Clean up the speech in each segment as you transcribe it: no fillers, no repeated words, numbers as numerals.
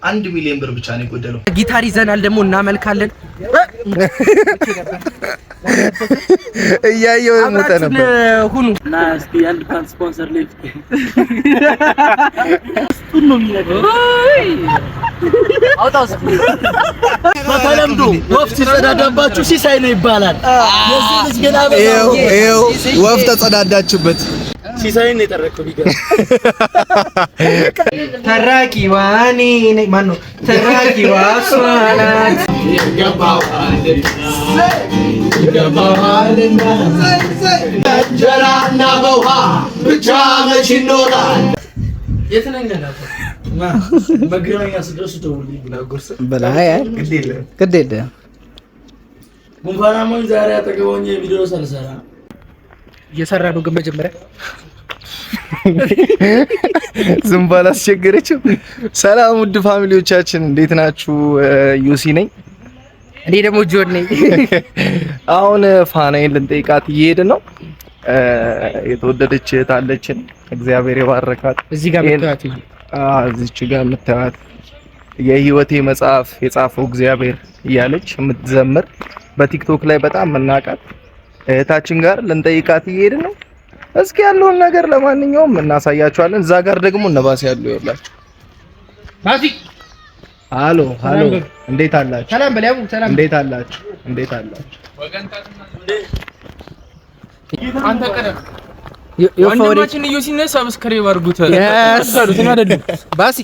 1 ሚሊዮን ብር ብቻ ነው የጎደለው። ጊታር ይዘናል ደግሞ እናመልካለን። እያየው ሞተ ነበር ሁኑ እና እስቲ አንድ ፓን ስፖንሰር ሌፍት ነው የሚነገረው። አውጣው በተለምዶ ወፍ ሲጸዳዳባችሁ ሲሳይ ነው ይባላል። የዚህ ልጅ ገና ይኸው ወፍ ተጸዳዳችበት። ሲሳይን የጠረከው ቢገር ተራቂ ዋኒ ማን ነው ተራቂ ዋስዋናት ይገባዋልና እንጀራና በውሃ ብቻ መች ይኖራል። የትነኛና መግረኛ ስደርሱ ደውልልኝ ብላ ጎርሰ በላይ ግዴለ ጉንፋናሞኝ ዛሬ አጠገቦኝ ቪዲዮ ሰልሰራ እየሰራ ነው። ግን መጀመሪያ ዝም ባላስቸገረችው። ሰላም ውድ ፋሚሊዎቻችን እንዴት ናችሁ? ዩሲ ነኝ። እኔ ደግሞ ጆን ነኝ። አሁን ፋናዬን ልንጠይቃት እየሄድን ነው። የተወደደች እህት አለችን፣ እግዚአብሔር ይባርካት። እዚህ ጋር መጣት ማለት እዚች ጋር የምታዩት የህይወቴ መጽሐፍ የጻፈው እግዚአብሔር እያለች የምትዘምር በቲክቶክ ላይ በጣም መናቃት እህታችን ጋር ልንጠይቃት እየሄድን ነው። እስኪ ያለውን ነገር ለማንኛውም እናሳያችኋለን። እዛ ጋር ደግሞ እነባስ ያሉ ይኸውላችሁ። ባሲ ሃሎ እንዴት አላችሁ? ሰላም በላው። ሰላም እንዴት አላችሁ? አንተ ቀደም ወንድማችን ዩሲነ ሰብስክራይብ አድርጉት። ባሲ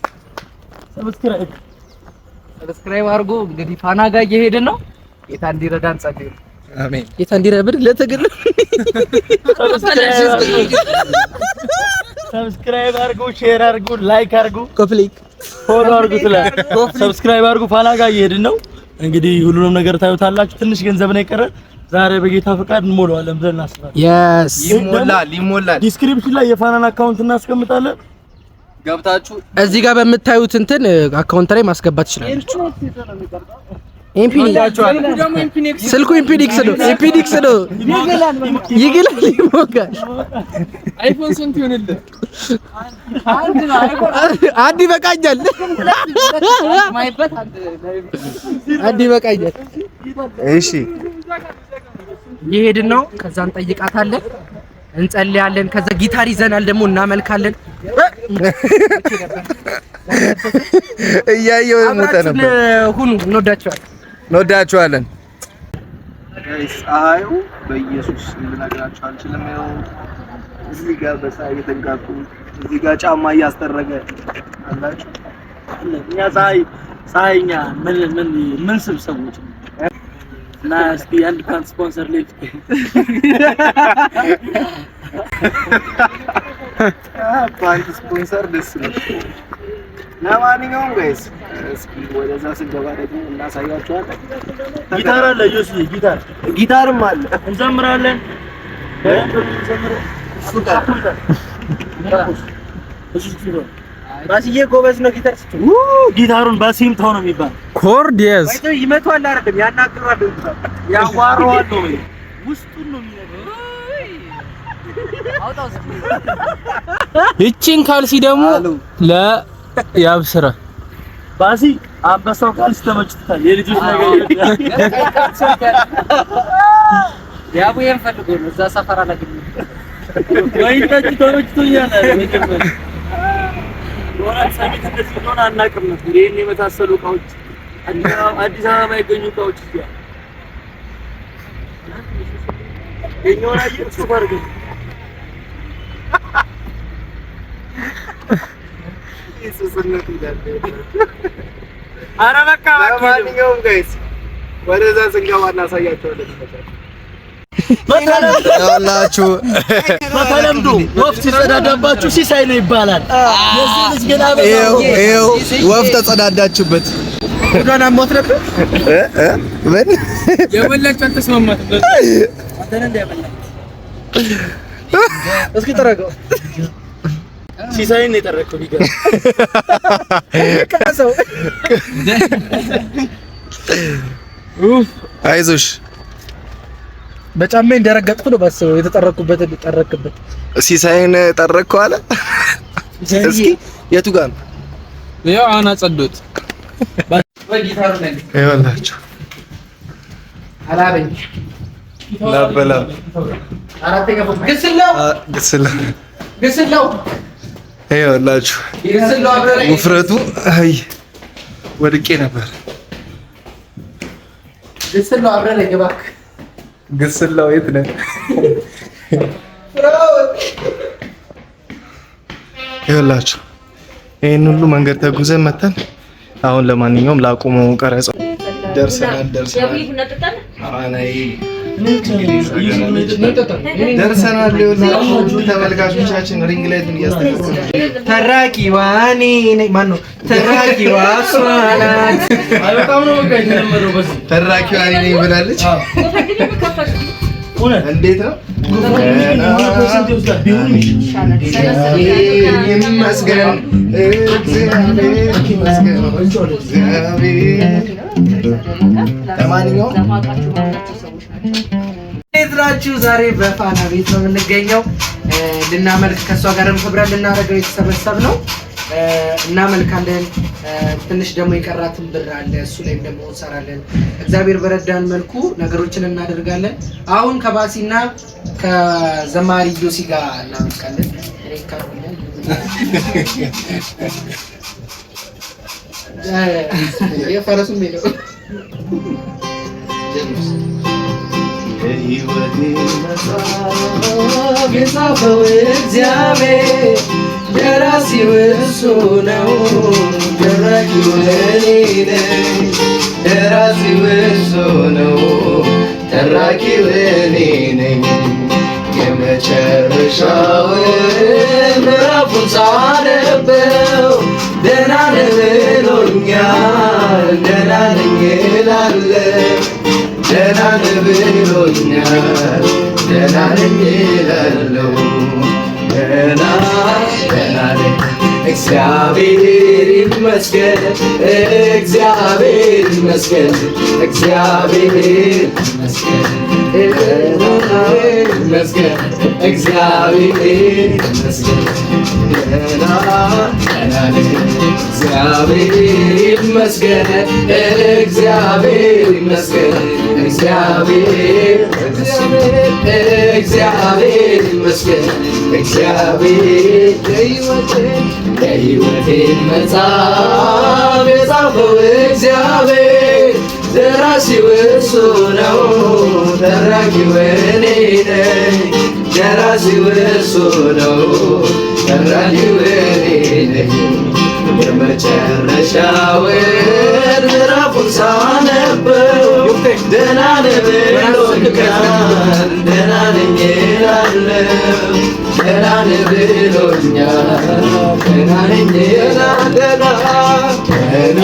ሰብስክራይብ አድርጉ። እንግዲህ ፋና ጋር እየሄድን ነው። ጌታ እንዲረዳን ጸልዩ። አሜን። ጌታ እንዲረብር ለተግል ሰብስክራይብ አድርጉ፣ ሼር አድርጉ፣ ላይክ አድርጉ፣ ኮፕሊክ ፎሎ አድርጉ። ሰብስክራይብ አድርጉ። ፋና ጋር እየሄድን ነው። እንግዲህ ሁሉንም ነገር ታዩታላችሁ። ትንሽ ገንዘብ ነው የቀረ። ዛሬ በጌታ ፈቃድ እንሞላዋለን ብለን እናስባለን። የስ ይሞላል። ዲስክሪፕሽን ላይ የፋናን አካውንት እናስቀምጣለን። ገብታችሁ እዚህ ጋር በምታዩት እንትን አካውንት ላይ ማስገባት ትችላላችሁ። ኢንፊኒክስ ስልኩ ኢንፊኒክስ ነው። ይግላል ይሞጋል። አይፎን ስንት ይሆንልህ? አንድ ይበቃኛል። እሺ እየሄድን ነው። ከዛ እንጠይቃታለን፣ እንጸልያለን። ከዛ ጊታር ይዘናል ደግሞ እናመልካለን። እያየው ሞተ ነበር። ሁኑ እንወዳቸዋለን። ፀሐዩ በኢየሱስ ልነግራችሁ አልችልም። ያው እዚህ ጋር በፀሐይ የተጋጡ እዚህ ጋር ጫማ እያስጠረገ አላችሁ። እኛ ፀሐይኛ ምን ስብሰቦች እና እስቲ አንድ ፓን ስፖንሰር ሌፍት ፓንት ስፖንሰር ደስ ይላል። ለማንኛውም ጋይስ እስኪ ወደዛ ስንገባ ደግሞ እናሳያችኋለን። ጊታር አለ ዩሲ ጊታርም አለ። እንዘምራለን። ባሲዬ ጎበዝ ነው ጊታር ሲጫወት። ጊታሩን ባሲምታው ነው የሚባል ኮርዲየስ ይመቷል አይደለም ያናግራል ያዋራዋል ነው ውስጡን ነው የሚነግረው። አውጣው እቺን ካልሲ ደግሞ ለያብስራ ባሲ አንበሳው ካልሲ ተመችቶታል። የልጆች ነገር ያቡ የምፈልገው ነው። እዛ ሰፈራ ለግኝ ወይ ተመችቶኛል። ወራን ሰሚት እንደዚህ ሆነ አናውቅም ነበር። ይሄን የመሳሰሉ እቃዎች አዲስ አበባ የገኙ እቃዎች ይያ የኛውን አየር ሱፐር ግን ኢየሱስነት ይላል። ኧረ በቃ ለማንኛውም ጋይስ ወደዛ ስንገባ እናሳያቸዋለን። በተለምዶ ወፍ ሲጸዳዳባችሁ ሲሳይ ነው ይባላል። የዚህ ልጅ ገና ይኸው ወፍ ተጸዳዳችበት። ወዳና ሞት ነበር ምን የበላችሁ ተስማማት አንተን እንደያበላ እስኪ ተረጋው። ሲሳይን ነው የጠረከው ቢገር ካሰው አይዞሽ በጫማ እንደረገጥኩ ነው ባሰው የተጠረኩበት ተጠረክበት። ሲሳይን ጠረከው አለ። እስኪ የቱ ጋር ነው? ያው አና ጸዶት ይኸውላችሁ አላበኝ ላበላብ አራተኛ ፎቅ ግስላው ይኸውላችሁ ውፍረቱ አይ ወድቄ ነበር። ግስላው አብረን እባክህ ግስላው የት ነህ? ይኸውላችሁ ይሄን ሁሉ መንገድ ተጉዘን መተን አሁን ለማንኛውም ላቁመው ቀረጻው ደርሰናል። ተመልካቾቻችን ሪንግ ላይቱን እያስተካከሉ ተራኪዋ እኔ ነኝ። ማነው ተራኪዋ? እሷ ናት። ተራኪዋ እኔ ነኝ ብላለች። እንዴት ነው? ይመስገን ለማንኛውም እንዴት ናችሁ? ዛሬ በፋና ቤት ነው የምንገኘው። ልናመልክ ከእሷ ጋርም ክብረን ልናደርገው የተሰበሰብነው እናመልካለን። ትንሽ ደግሞ የቀራትን ብር አለ፣ እሱ ላይም ደግሞ እንሰራለን። እግዚአብሔር በረዳን መልኩ ነገሮችን እናደርጋለን። አሁን ከባሲና ከዘማሪ ዮሲ ጋር እናመልካለን። የፈረሱም ሄደው የጻፈው እግዚአብሔር ደራሲው እሱ ነው። ደራሲው እኔ ነኝ። ደራሲው እሱ ነው። ተራኪው እኔ ነኝ። የመጨረሻውን ምዕራፉን ሳነበው ደህና ነህ ብሎኛል። ደህና ነኝ እላለሁ። ደህና ነህ ብሎኛል። ደህና ነኝ እላለሁ። ደህና ነኝ። እግዚአብሔር ይመስገን። እግዚአብሔር ይመስገን። እግዚአብሔር ይመስገን። ይመስገን። እግዚአብሔር ይመስገን። ደህና ነኝ። እግዚአብሔር ይመስገን። እግዚአብሔር ይመስገን። እግዚአብሔር ይመስገን። እግዚአብሔር የሕይወቴን መጽሐፍ የጻፈው እግዚአብሔር ደራሲው እሱ ነው። ተራኪው እኔ ነኝ። ደራሲው እሱ ነው። ተራኪው እኔ ነኝ። የመጨረሻውን ምዕራፉን ሳነበው ደህና ነህ ብሎኛል። ደህና ነኝ እላለሁ። ደህና ነህ ብሎኛል። ደህና ነኝ እላለሁ። ደህና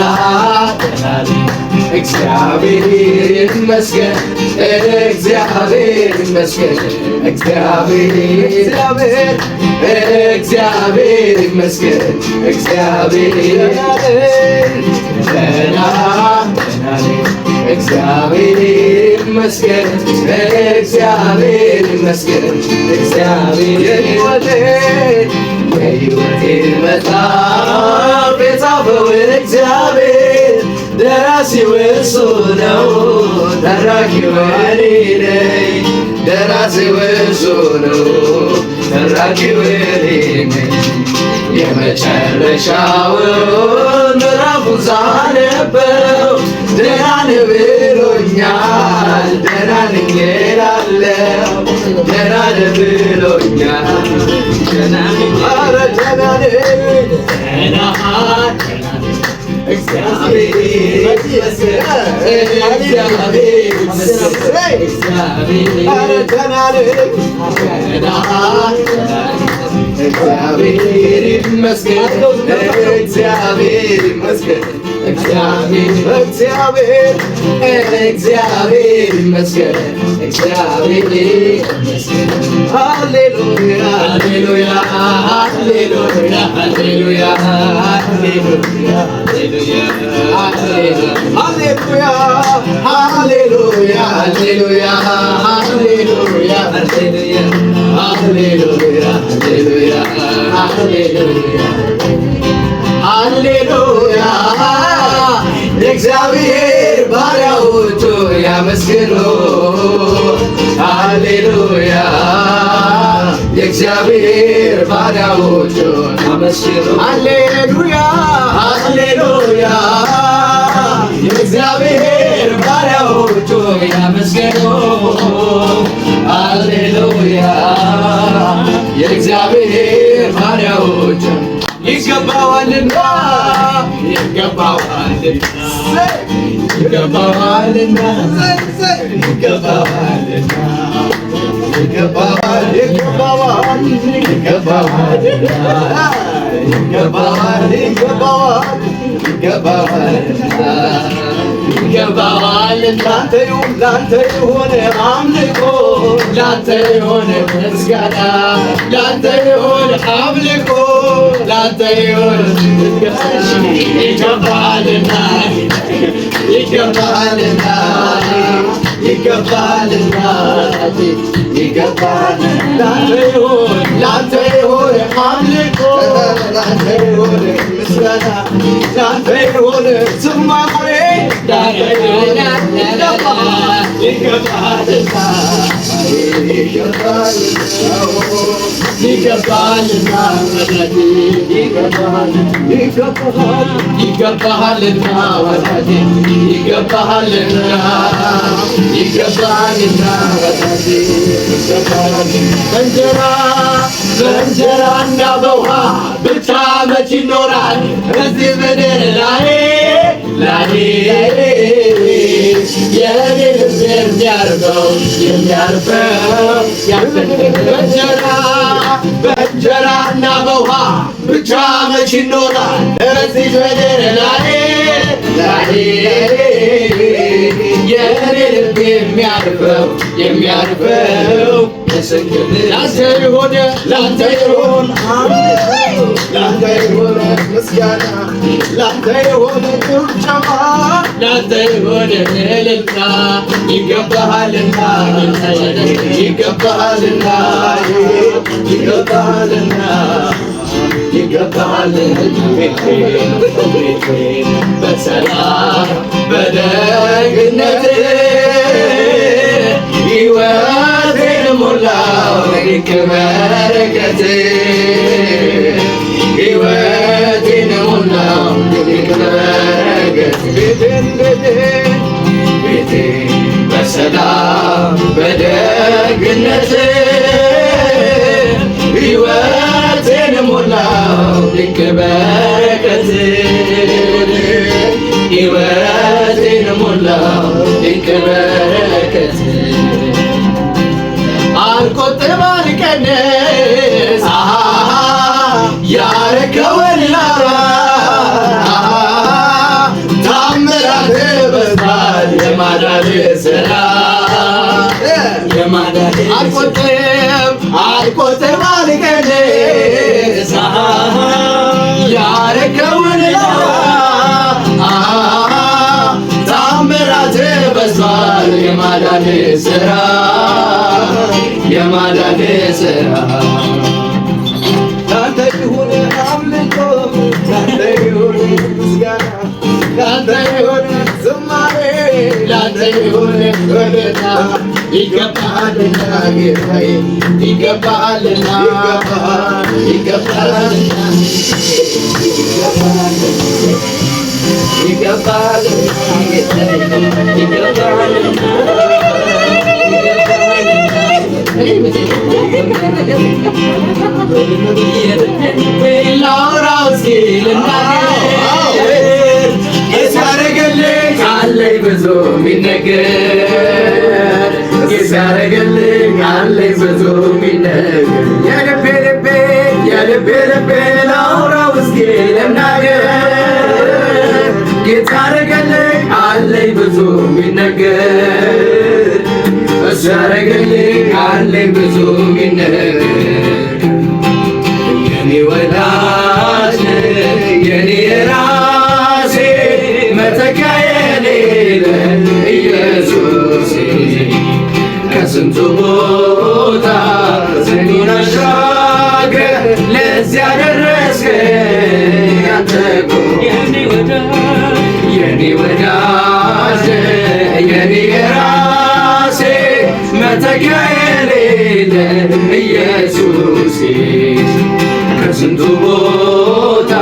ነኝ። እግዚአብሔር ይመስገን። እግዚአብሔር ይመስገን። እግዚአብሔር ይመስገን። እግዚአብሔር ደህና ነኝ። እግዚአብሔር ይመስገን። እግዚአብሔር ይመስገን። እግዚአብሔር የሕይወቴን መጽሐፍ የጻፈው እግዚአብሔር ደራሲው እሱ ነው። ተራኪው እኔ ነኝ። ደራሲው እሱ ነው። ተራኪው እኔ ነኝ። የመጨረሻውን ምዕራፉን ሳነበው ደህና ነህ ብሎኛል። ደህና ነኝ እላለሁ። ደህና ነህ ብሎኛል። ደህና ነኝ። ኧረ ደህና ነኝ። እግዚአብሔር ይመስገን። እግዚአብሔር ይመስገን። ኧረ ደህና ነኝ። እግዚአብሔር ይመስገን። እግዚአብሔር ይመስገን። እግዚአብሔር ይመስገን። እግዚአብሔር ይመስገን። ሃሌሉያ ሃሌሉያ ሃሌሉያ ሃሌሉያ ሃሌሉያ ሃሌሉያ ሃሌሉያ ሃሌሉያ ሃሌሉያ ሃሌሉያ ሃሌሉያ ሃሌሉያ የእግዚአብሔር ባሪያዎቹ ያመስግኑ ሃሌሉያ የእግዚአብሔር ባሪያዎቹ ያመስግኑ ሃሌሉያ ሃሌሉያ የእግዚአብሔር ባሪያዎቹ ያመስግኑ ሃሌሉያ የእግዚአብሔር ባሪያዎቹ ይገባዋልና ይገባዋልና ይገባዋልና ይገባዋልና ይገባዋል ይገባዋል ይገባዋል ይገባዋል ይገባዋል ይገባዋል ላንተ ይሁን አምልኮ ላንተ ይሁን ምስጋና ላንተ ይሁን አምልኮ ላንተ ይሁን ምስጋና ይገባልና ይገባልና ይገባልና ይገባልና ላንተ ይሁን አምልኮ ላንተ ይሁን ምስጋና ላንተ ይሁን ዝማሬ ላንተ ይሁን ይገባልና ይገባልና ይገባልና ወዳጄ ይገባልና ይገባልና ወዳጄ በእንጀራና በውሃ ብቻ መች ይኖራል በዚህ ምድር ላይ የኔ ልብ የሚያርፈው በእንጀራና በውሃ ብቻ መች ይኖራል በዚህ ምድር ላይ የኔ ልብ የሚያርፈው ላንተ ይሁን ላንተ ይሁን ምስጋና ላንተ ይሁን ጭብጨባ ላንተ ይሁን እልልታ ይገባሃልና ይገባሃልና ይገባሃልና ይገባሃል በሰላም በደግነት ሕይወቴን ሞላው ድንቅ በረከት ሕይወቴን ሞላው ድንቅ በረከት ቤቴን በሰላም በደግነት ሕይወቴን ሞላው ድንቅ በረከት ሕይወቴን ሞላው ድንቅ በረከት አልቆጥር አልቀንስ ያረከውን ላውራ ታምራት በዝቷል የማዳን ሥራ አልቆጥር አልቀንስ ያረከውን ላውራ ታምራት በዝቷል የማዳን ሥራ የማዳን ሥራ ላንተ ይሁን አምልኮ ላንተ ይሁን ምስጋና ላንተ ይሁን ዝማሬ ላንተ ይሁን እልልታ ይገባሃልና ጌታዬ ይገባሃልና ይገባሃልና ይገባሃልና ይገባሃልና ላውራው እስኪ ልናገር የሳረገልኝ አለኝ ብዙ የሚነገር የሳረገልኝ አለኝ ብዙ የሚነገር የልቤ ላውራው እስኪ ልናገር የሳረገልኝ አለኝ ብዙ የሚነገር እሱ ያረገልኝ አለኝ ብዙ የሚነገር የኔ ወዳጅ የኔ ራሴ መተኪያ የሌለ ኢየሱስ ከስንቱ ቦታ ስንቱን አሻግረህ ለዚያ ደረስከኝ አንተ እኮ የኔ የኔ ወዳጅ የኔ የራሴ መተኪያ የሌለ ኢየሱሴ ከስንቱ ቦታ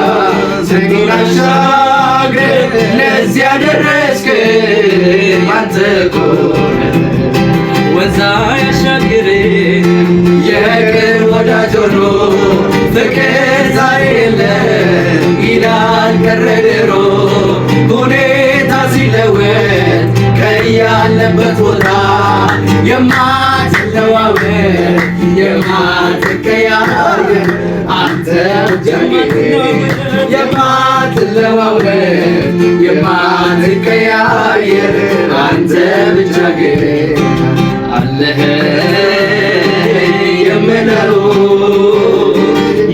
ስንቱን አሻግረህ ለዚያ ደረስከኝ አንተ እኮ ወንዝ አያሻግርም የቅርብ ወዳጅ ሆኖ ፍቅር ዛሬ የለም ይላል ቀረ ድሮ ሁኔታ ሲለወጥ ከያለበት ቦታ የማትለዋወጥ የማትቀያየር አንተ ብቻ የማትለዋወጥ የማትቀያየር አንተ ብቻ አለህ የምለው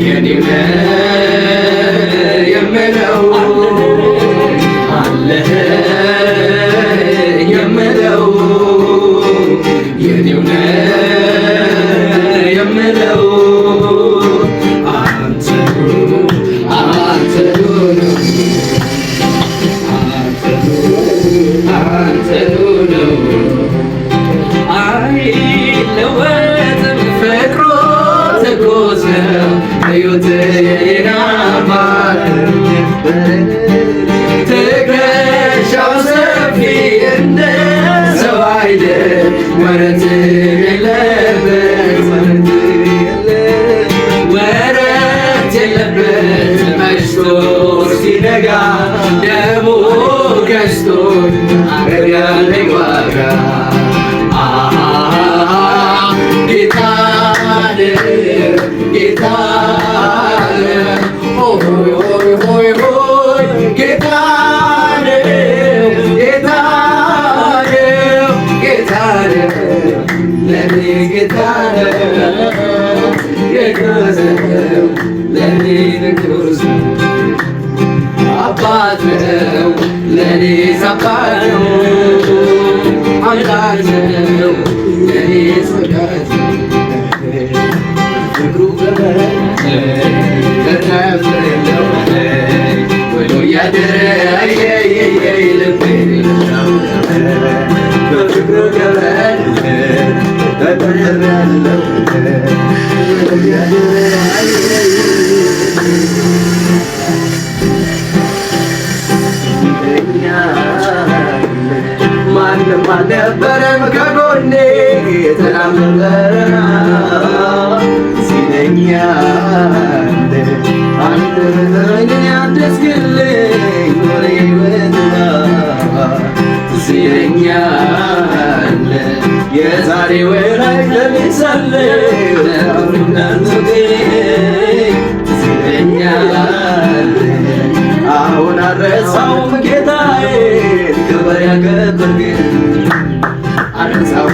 የኔ የምለው አለህ የምለው የኔው የምለው አንተ ነው አይለወጥም ፍቅሩ ትኩስ ነው ሕይወት የናማር ትከሻው ሰፊ እንደ ሰው አይደል ወረት የለበት መሽቶ ሲነጋ ደሙ ገዝቶኝ አረጋለኝ ዋጋ አባት ነው ለኔ አባት ነው አምላክ ነው ለኔ ወዳጅ ፍቅሩ ተተፍለው ወሎ ያደረ ልቤ በፍቅሩ ገበል ተተፈለው ወሎ ያደረ ማንም አልነበረም ከጎኔ ተናመረና ሲለኛል አንተ በዘመን ያደስክልኝ ኖሬ ወጥባ ሲለኛል የዛሬ ወራይ ለሚሳለ ሲለኛል አሁን አረሳውም ጌታዬ ክብር ያከበርክ አረሳው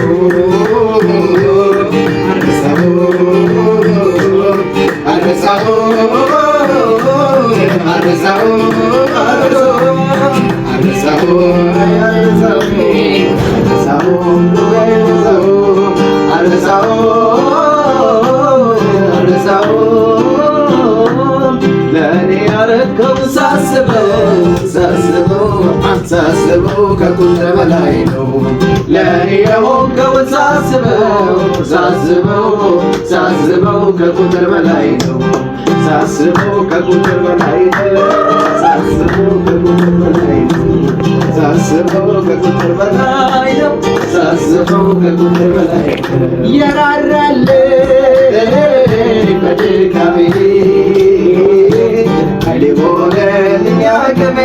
ለኔ ያረከው ሳስበው ከቁጥር በላይ ነው ለኔ የሆንከው ሳስበው ከቁጥር በላይ ነው ሳስበው ከቁጥር በላይ ነው ሳስበው ከቁጥር በላይ ነው ሳስበው ከቁጥር በላይ ነው ሳስበው ከቁጥር በላይ ነው የራራልኝ በድካሜ ኃይሌ ሆነልኝ አቅሜ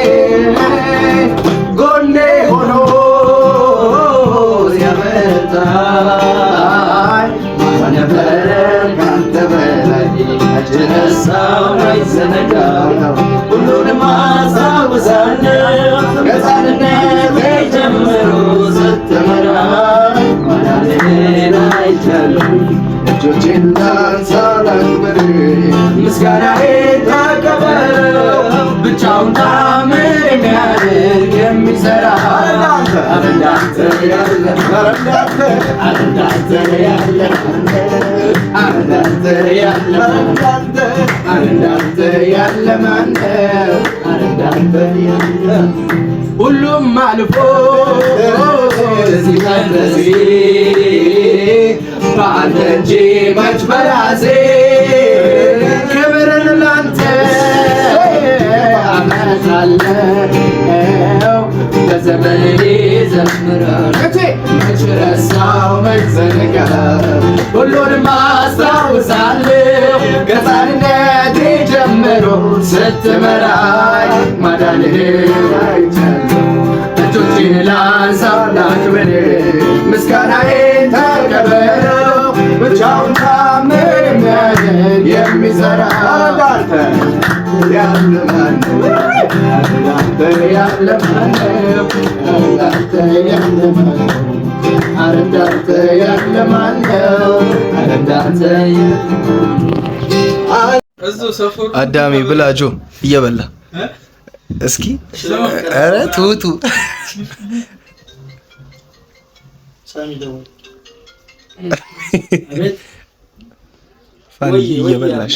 ጎኔ ሆኖ ሲያበረታኝ ማን ነበረ ካንተ በላይ ረሳው አይዘነጋው ሁሉንም አስታውሳለሁ ከሕፃንነቴ ጀምሮ ስትመራኝ ማዳንህን አይቻለሁ እጆቼን ላንሳ ላክብር ምስጋናዬን ተቀበለው ብቻውን ታምር የሚያደርግ የሚሠራ እንዳንተ ያለ እንዳንተ ያለ እንዳንተ ያለ እንዳንተ ያለ ማነው እንዳንተ ያለ ሁሉም አልፎ እዚህ መድረሴ በአንተ እንጂ መች በራሴ ክብርን ላንተ አመጣለሁ በዘመኔ ዘምራለሁ መች ረሳው መች ዘነጋው ሁሉንም አስታውሳለሁ ከሕፃንነቴ ጀምሮ ስትመራኝ ማዳንህን አይቻለሁ እጆቼን ላንሳ ላክብር ምስጋናዬን ተቀበለው ብቻውን ታምር የሚያደርግ የሚሠራ እንዳንተ ያለ ማነው እንዳንተ ያለ ማነው እንዳንተ ያለ ማነው እንዳንተ ያለ ማነው እንዳንተ አዳሜ ብላጆ እየበላ እስኪ ኧረ ቱቱ ፋኒ እየበላሽ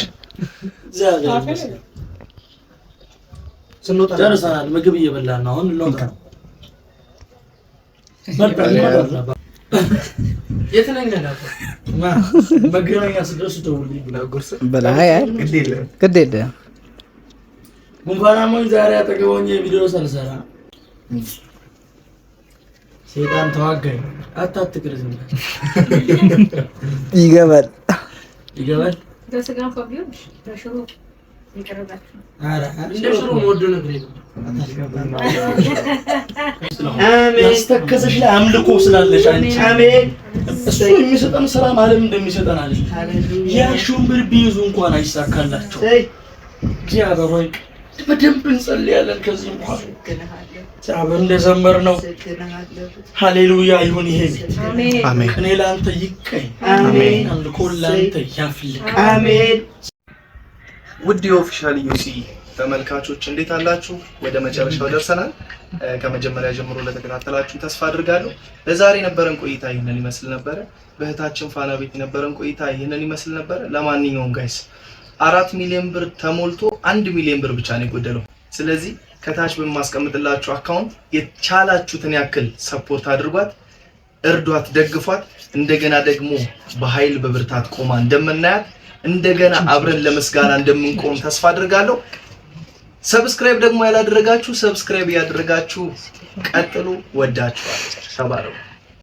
ጨርሰናል። ምግብ እየበላን ነው። አሁን እንውጣ። የት ነኝ ያለው? መገናኛ ስደርሱ ደውልልኝ ብላ ጉርስ በላይ ግድ የለም ጉንፋናሞኝ ዛሬ አጠገቦኝ ቪዲዮ ሳልሰራ ሰይጣን ተዋጋኝ። አታትቅርዝ ይገባል ለስጋን ፋቢዮ ለሽሮ ይቀርባችሁ። አረ እንደ ሽሮ ወዶ ነገር ያስተከዘሽ ላይ አምልኮ ስላለሽ አንቺ አሜን። እሱ የሚሰጠን ስራ ማለት እንደሚሰጠን አለ። ያሹን ብር ቢይዙ እንኳን አይሳካላቸው። እግዚአብሔር ሆይ በደንብ እንጸልያለን። ከዚህ በኋላ እግዚአብሔር እንደዘመር ነው ሃሌሉያ ይሁን። ይሄ አሜን። እኔ ላንተ ይቀኝ አሜን። አምልኮ ላንተ ያፍልቅ አሜን። ውድ የኦፊሻል ዩሲ ተመልካቾች እንዴት አላችሁ? ወደ መጨረሻው ደርሰናል። ከመጀመሪያ ጀምሮ ለተከታተላችሁ ተስፋ አድርጋለሁ። ለዛሬ የነበረን ቆይታ ይሄንን ይመስል ነበር። በእህታችን ፋና ቤት የነበረን ቆይታ ይሄንን ይመስል ነበር። ለማንኛውም ጋይስ 4 ሚሊዮን ብር ተሞልቶ 1 ሚሊዮን ብር ብቻ ነው የጎደለው። ስለዚህ ከታች በማስቀምጥላችሁ አካውንት የቻላችሁትን ያክል ሰፖርት አድርጓት፣ እርዷት፣ ደግፏት። እንደገና ደግሞ በኃይል በብርታት ቆማ እንደምናያት እንደገና አብረን ለምስጋና እንደምንቆም ተስፋ አድርጋለሁ። ሰብስክራይብ ደግሞ ያላደረጋችሁ ሰብስክራይብ ያደረጋችሁ ቀጥሉ። ወዳችኋለሁ። ተባረኩ።